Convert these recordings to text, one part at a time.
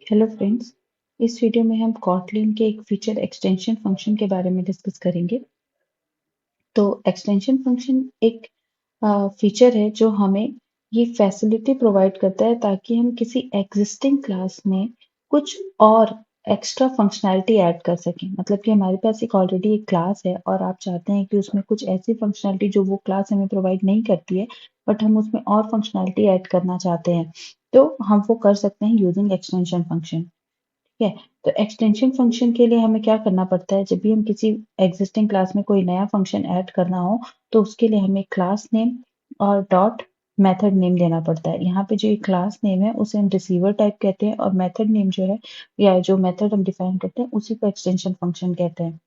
Hello friends. इस video में हम कॉटलिन के एक फीचर एक्सटेंशन फंक्शन के बारे में डिस्कस करेंगे। तो एक्सटेंशन फंक्शन एक फीचर है जो हमें ये फैसिलिटी प्रोवाइड करता है ताकि हम किसी एग्जिस्टिंग क्लास में कुछ और एक्स्ट्रा फंक्शनैलिटी ऐड कर सकें। मतलब कि हमारे पास एक ऑलरेडी एक क्लास है और आप चाहते हैं कि उसमें कुछ ऐसी फंक्शनैलिटी जो वो क्लास हमें प्रोवाइड नहीं करती है, बट हम उसमें और फंक्शनैलिटी ऐड करना चाहते हैं, तो हम वो कर सकते हैं यूजिंग एक्सटेंशन फंक्शन। ठीक है। तो एक्सटेंशन फंक्शन के लिए हमें क्या करना पड़ता है, जब भी हम किसी एग्जिस्टिंग क्लास में कोई नया फंक्शन ऐड करना हो तो उसके लिए हमें क्लास नेम और डॉट मेथड नेम देना पड़ता है। यहाँ पे जो ये क्लास नेम है उसे हम रिसीवर टाइप कहते हैं और मेथड नेम जो है या जो मेथड हम डिफाइन करते हैं उसी को एक्सटेंशन फंक्शन कहते हैं।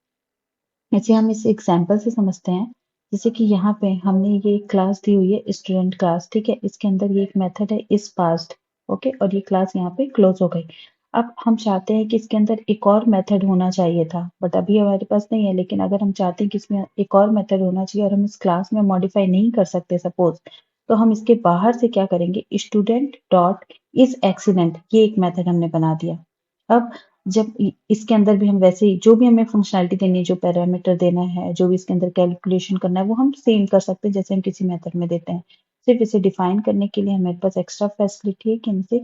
इसे हम इस एग्जाम्पल से समझते हैं। जैसे कि यहाँ पे हमने ये क्लास दी हुई है स्टूडेंट क्लास। ठीक है, इसके अंदर ये एक मेथड है इस पास्ट। ओके, और ये क्लास यहाँ पे क्लोज हो गई। अब हम चाहते हैं कि इसके अंदर एक और मेथड होना चाहिए था, बट अभी हमारे पास नहीं है। लेकिन अगर हम चाहते हैं कि इसमें एक और मेथड होना चाहिए और हम इस क्लास में मॉडिफाई नहीं कर सकते सपोज, तो हम इसके बाहर से क्या करेंगे, स्टूडेंट डॉट इज एक्सीलेंट, ये एक मेथड हमने बना दिया। अब जब इसके अंदर भी हम वैसे ही जो भी हमें फंक्शनैलिटी देनी है, जो पैरामीटर देना है, जो भी इसके अंदर कैलकुलेशन करना है, वो हम सेम कर सकते हैं जैसे हम किसी मेथड में देते हैं। सिर्फ इसे डिफाइन करने के लिए हमारे पास एक्स्ट्रा फैसिलिटी है कि हम इसे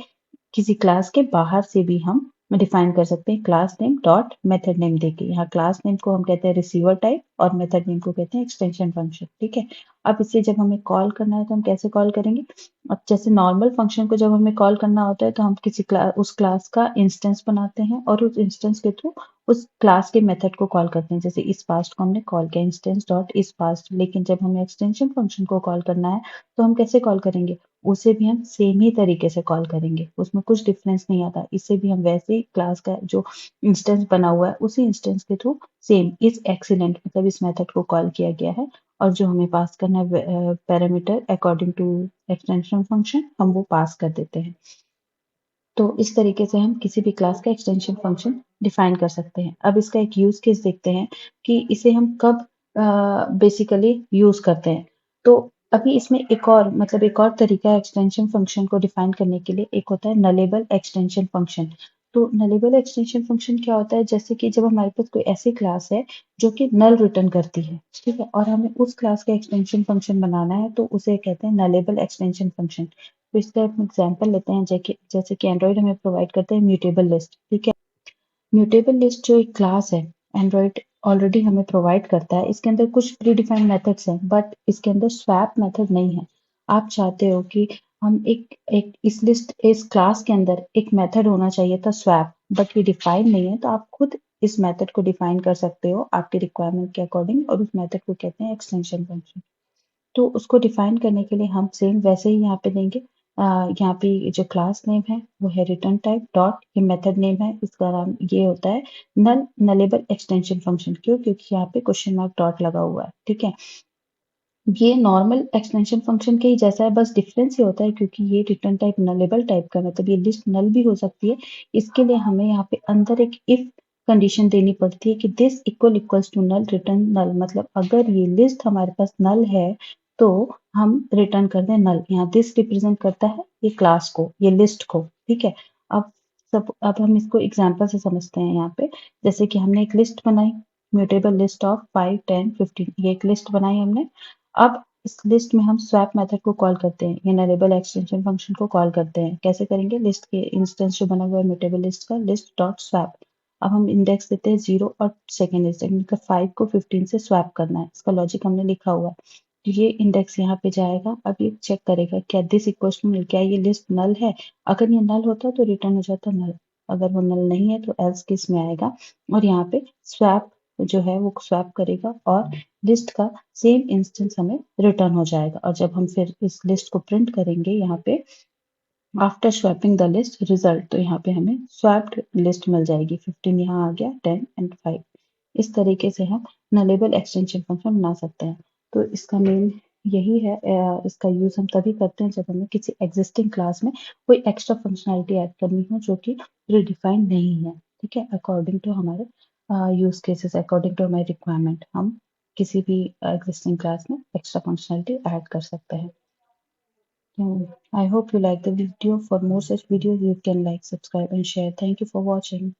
किसी क्लास के बाहर से भी हम डिफाइन कर सकते हैं class name dot method name देके। यहाँ क्लास नेम को हम कहते हैं रिसीवर टाइप और मेथड नेम को कहते हैं एक्सटेंशन फंक्शन। ठीक है। अब इसे जब हमें कॉल करना है तो हम कैसे कॉल करेंगे। अब जैसे नॉर्मल फंक्शन को जब हमें कॉल करना होता है तो हम किसी उस क्लास का इंस्टेंस बनाते हैं और उस इंस्टेंस के थ्रू उस क्लास के मेथड को कॉल करते हैं। जैसे इस पास्ट को हमने कॉल किया इंस्टेंस डॉट इस पास्ट, लेकिन जब हमें एक्सटेंशन फंक्शन को कॉल करना है तो हम कैसे कॉल करेंगे, उसे भी हम सेम ही तरीके से कॉल करेंगे, उसमें कुछ डिफरेंस नहीं आता। इसे भी हम वैसे ही क्लास का जो इंस्टेंस बना हुआ है उसी इंस्टेंस के थ्रू सेम इस एक्सीलेंट मतलब इस मेथड को कॉल किया गया है, और जो हमें पास करना है parameter according to extension function हम वो पास कर देते हैं। तो इस तरीके से हम किसी भी क्लास का एक्सटेंशन फंक्शन डिफाइन कर सकते हैं। अब इसका एक यूज केस देखते हैं कि इसे हम कब बेसिकली यूज करते हैं। तो अभी इसमें एक और मतलब एक और तरीका है एक्सटेंशन फंक्शन को डिफाइन करने के लिए, एक होता है नलेबल एक्सटेंशन फंक्शन। तो नलेबल एक्सटेंशन फंक्शन क्या होता है, जैसे कि जब हमारे पास कोई ऐसी क्लास है जो कि नल रिटर्न करती है, ठीक है, और हमें उस क्लास का एक्सटेंशन फंक्शन बनाना है तो उसे कहते हैं नलेबल एक्सटेंशन फंक्शन। तो इसका हम एग्जाम्पल लेते हैं, जैसे कि एंड्रॉइड हमें प्रोवाइड करते हैं म्यूटेबल लिस्ट। ठीक है, म्यूटेबल लिस्ट जो एक क्लास है एंड्रॉइड ऑलरेडी हमें प्रोवाइड करता है। इसके अंदर कुछ प्री डिफाइंड मेथड्स हैं बट इसके अंदर स्वैप मेथड नहीं है। आप चाहते हो कि हम एक इस क्लास के अंदर एक मेथड होना चाहिए था स्वैप, बट ये डिफाइन नहीं है, तो आप खुद इस मेथड को डिफाइन कर सकते हो आपके रिक्वायरमेंट के अकॉर्डिंग, और उस मेथड को कहते हैं एक्सटेंशन फंक्शन। तो उसको डिफाइन करने के लिए हम सेम वैसे ही यहाँ पे देंगे। यहाँ पे जो क्लास नेम है वो है रिटर्न टाइप डॉट, ये मेथड नेम है, इसका नाम ये होता है नलेबल एक्सटेंशन फंक्शन। क्यों, क्योंकि यहाँ पे क्वेश्चन मार्क डॉट लगा हुआ है। ठीक है, ये नॉर्मल एक्सटेंशन फंक्शन के ही जैसा है, बस डिफरेंस ये होता है क्योंकि ये रिटर्न टाइप नलेबल टाइप का, मतलब ये लिस्ट नल भी हो सकती है। इसके लिए हमें यहाँ पे अंदर एक इफ कंडीशन देनी पड़ती है कि this equals to null return null, मतलब अगर ये लिस्ट हमारे पास नल है तो हम रिटर्न कर दें नल। यहाँ दिस रिप्रेजेंट करता है ये क्लास को, ये लिस्ट को। ठीक है, अब अब हम इसको एग्जाम्पल से समझते हैं। यहाँ पे जैसे कि हमने एक लिस्ट बनाई, म्यूटेबल लिस्ट ऑफ 5 10 15, ये एक लिस्ट बनाई हमने। अब इस लिस्ट में हम स्वैप मेथड को कॉल करते हैं, ये नलेबल एक्सटेंशन फंक्शन को कॉल करते हैं। कैसे करेंगे, लिस्ट के इंस्टेंस जो बना हुआ है म्यूटेबल लिस्ट का, लिस्ट डॉट स्वैप। अब हम इंडेक्स देते हैं 0 और सेकेंड इंडेक्स मतलब 5 को 15 से स्वैप करना है, इसका लॉजिक हमने लिखा हुआ है। तो ये इंडेक्स यहाँ पे जाएगा, अब ये चेक करेगा क्या दिस इक्वल्स टू नल, क्या ये लिस्ट नल है। अगर ये नल होता तो रिटर्न हो जाता नल, अगर वो नल नहीं है तो एल्स केस में आएगा, और यहाँ पे स्वैप जो है वो स्वैप करेगा और लिस्ट का सेम इंस्टेंस हमें रिटर्न हो जाएगा। और जब हम फिर इस लिस्ट को प्रिंट करेंगे यहाँ पे after swapping the list result, तो यहाँ पे हमें स्वैप्ड लिस्ट मिल जाएगी। 15 यहाँ आ गया, 10 एंड 5। इस तरीके से हम नलेबल एक्सटेंशन फंक्शन बना सकते हैं। तो इसका मेन यही है, इसका यूज हम तभी करते हैं जब हमें किसी एग्जिस्टिंग क्लास में कोई एक्स्ट्रा फंक्शनैलिटी ऐड करनी हो जो कि प्रीडिफाइंड नहीं है। ठीक है, अकॉर्डिंग टू हमारे यूज केसेस, अकॉर्डिंग टू हमारी रिक्वायरमेंट हम किसी भी एग्जिस्टिंग क्लास में एक्स्ट्रा फंक्शनैलिटी ऐड कर सकते हैं। I hope you like the video. For more such videos, you can like, subscribe, and share. Thank you for watching.